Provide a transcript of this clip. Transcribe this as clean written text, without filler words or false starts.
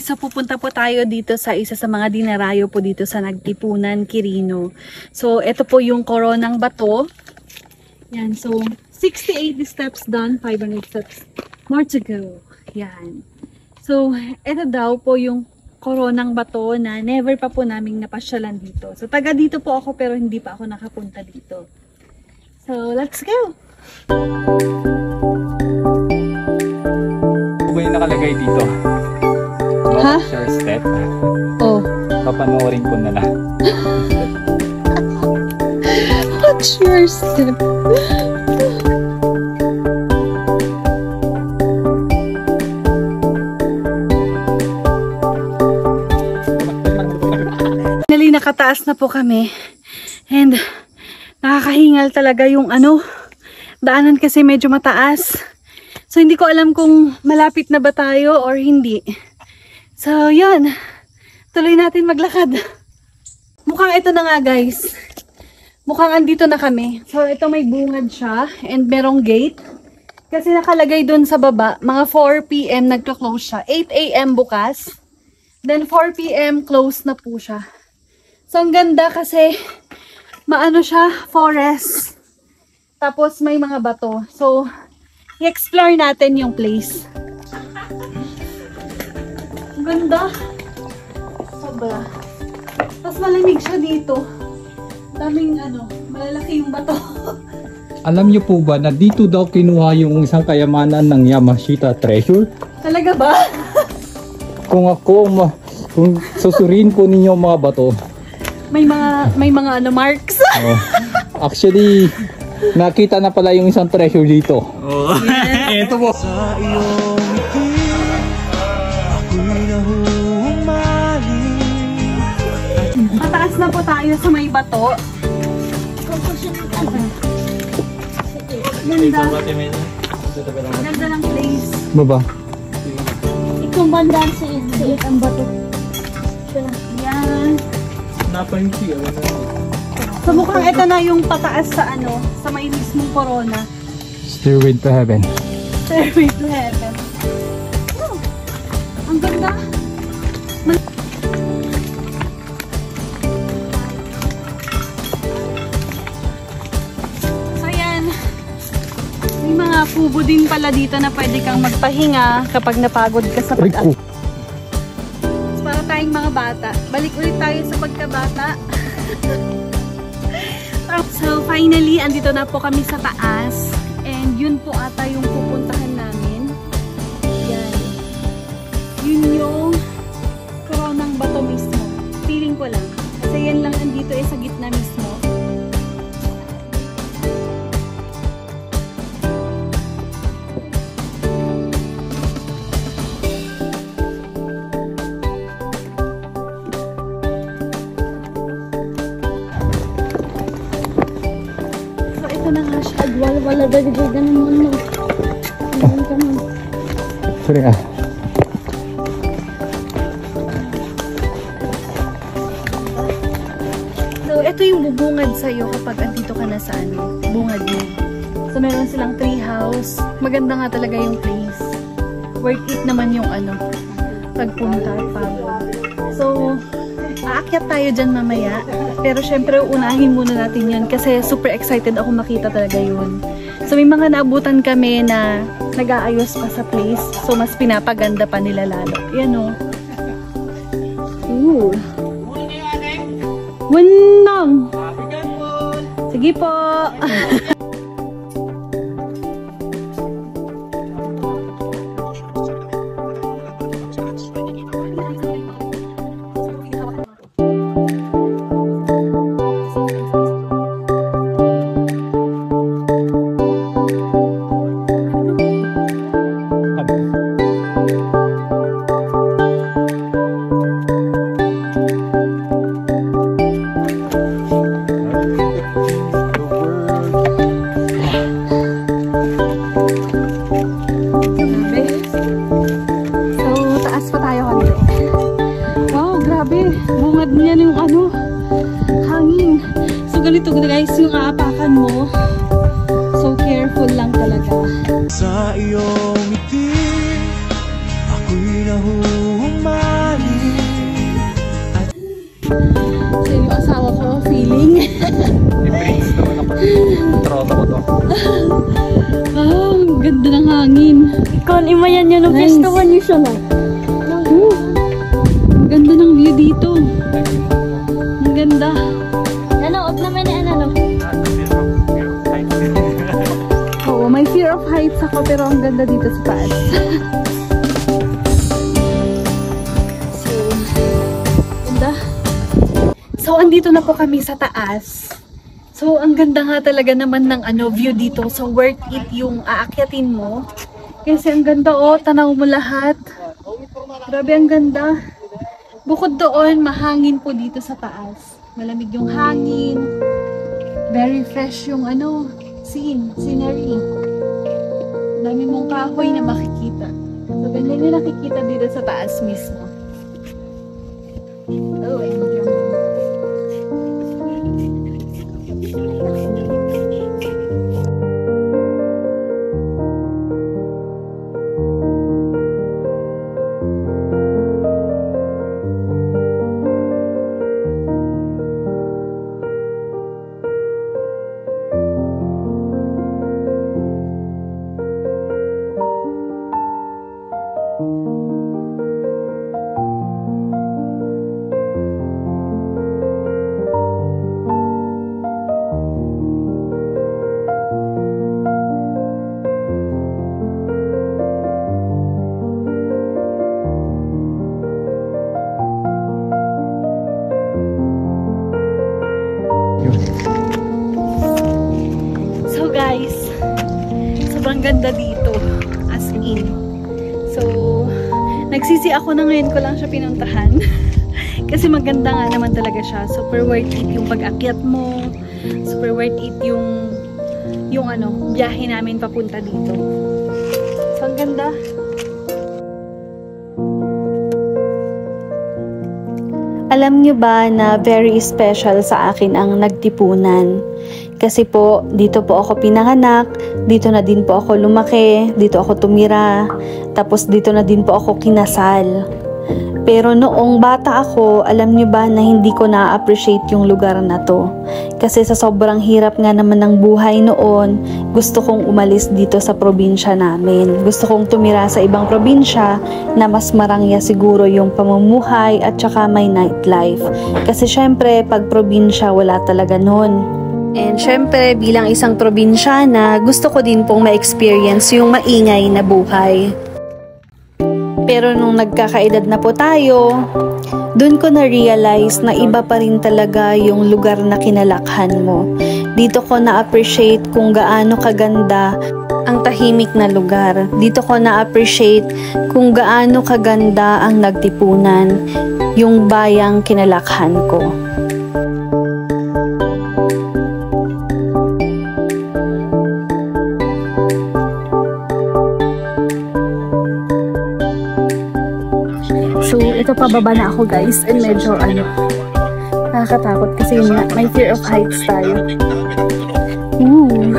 guys, so pupunta po tayo dito sa isa sa mga dinarayo po dito sa Nagtipunan, Quirino. So ito po yung Coronang Bato. Yan, so 68 steps done, 500 steps more to go. Yan. So ito daw po yung Coronang Bato na never pa po naming napasyalan dito. So taga dito po ako pero hindi pa ako nakapunta dito. So let's go! Ano ba yung nakalagay dito? Ha? Share step. Oh. Papanoorin ko na lang. What's your step? Nakataas na po kami and nakakahingal talaga yung daanan kasi medyo mataas, so hindi ko alam kung malapit na ba tayo or hindi. So yun, tuloy natin maglakad. Mukhang ito na nga guys, mukhang andito na kami. So ito may bungad siya and merong gate kasi nakalagay dun sa baba mga 4 PM nagko-close siya, 8 AM bukas, then 4 PM close na po siya. So, ang ganda kasi maano siya, forest. Tapos may mga bato. So, i-explore natin yung place. Ang ganda. Sobra. Tapos malamig siya dito. Daming malalaki yung bato. Alam niyo po ba na dito daw kinuha yung isang kayamanan ng Yamashita Treasure? Talaga ba? Kung susuriin po ninyo mga bato. May mga marks. Oh. Actually, nakita na pala yung isang treasure dito. Oh. Ito po. Sa iyong ngiti, ako'y nahuhumaling. Pataas na po tayo sa may bato. Ganda. Ganda ng place. Baba. Itong bandaan sa iit ang bato. Yan. So mukhang ito na yung pataas sa sa may mismong Corona. Stairway to Heaven. Stairway to Heaven. Oh, ang ganda. So yan, may mga kubo din pala dito na pwede kang magpahinga kapag napagod ka sa pag-aaral. Para tayong mga bata. Balik ulit tayo sa pagkabata. So finally, andito na po kami sa taas. And yun po ata yung pupuntahan namin. Yan. Yun yung Coronang Bato mismo. Feeling ko lang. Kasi yan lang andito sa gitna mismo. Wala dagdagan naman mo. Sorry So ito yung bubungad sa'yo kapag andito ka na sa bungad mo. So meron silang tree house. Maganda nga talaga yung place. Worth it naman yung pagpunta at pagod. So aakyat tayo dyan mamaya. Pero syempre unahin muna natin yun kasi super excited ako makita talaga yun. So may mga naabutan kami na nag-aayos pa sa place. So mas pinapaganda pa nila lalo. Yan o. Ooh. Wundong! Sige po! ganito guys yung aapakan mo. So careful lang talaga. Sa iyong ngiti, ako'y nahuhumaling. Siya yung asawa ko, feeling. I-brings naman ako. Troto ko to. Ah, ganda ng hangin. Kon, imayan niya no, Nice. gusto niyo siya na. Ganda ng view dito. Ang ganda. Nanood naman ni ano, no? Oo, may fear of heights ako pero ang ganda dito sa taas. So, ganda. So, andito na po kami sa taas. So, ang ganda nga talaga naman ng view dito. So, worth it yung aakyatin mo. Kasi ang ganda tanaw mo lahat. Grabe, ang ganda. Bukod doon, mahangin po dito sa taas. Malamig yung hangin. Very fresh yung scenery. Dami mong kahoy na makikita. So, ganyan yung nakikita dito sa taas mismo. Oh, enjoy. So guys, sobrang ganda dito, as in. So, nagsisi ako na ngayon ko lang siya pinuntahan. Kasi maganda nga naman talaga siya. Super worth it yung pag-akyat mo. Super worth it yung biyahe namin papunta dito. So, ang ganda. Alam nyo ba na very special sa akin ang Nagtipunan? Kasi po, dito po ako pinanganak, dito na din po ako lumaki, dito ako tumira, tapos dito na din po ako kinasal. Pero noong bata ako, alam nyo ba na hindi ko na-appreciate yung lugar na to? Kasi sa sobrang hirap nga naman ng buhay noon, gusto kong umalis dito sa probinsya namin. Gusto kong tumira sa ibang probinsya na mas marangya siguro yung pamumuhay at saka may nightlife. Kasi syempre, pag probinsya, wala talaga nun. And syempre, bilang isang probinsyana, gusto ko din pong ma-experience yung maingay na buhay. Pero nung nagkakaedad na po tayo, dun ko na-realize na iba pa rin talaga yung lugar na kinalakhan mo. Dito ko na-appreciate kung gaano kaganda ang tahimik na lugar. Dito ko na-appreciate kung gaano kaganda ang Nagtipunan, yung bayang kinalakhan ko. So, ito pababa na ako guys, and medyo nakakatakot kasi yun nga, may fear of heights tayo. Ooh.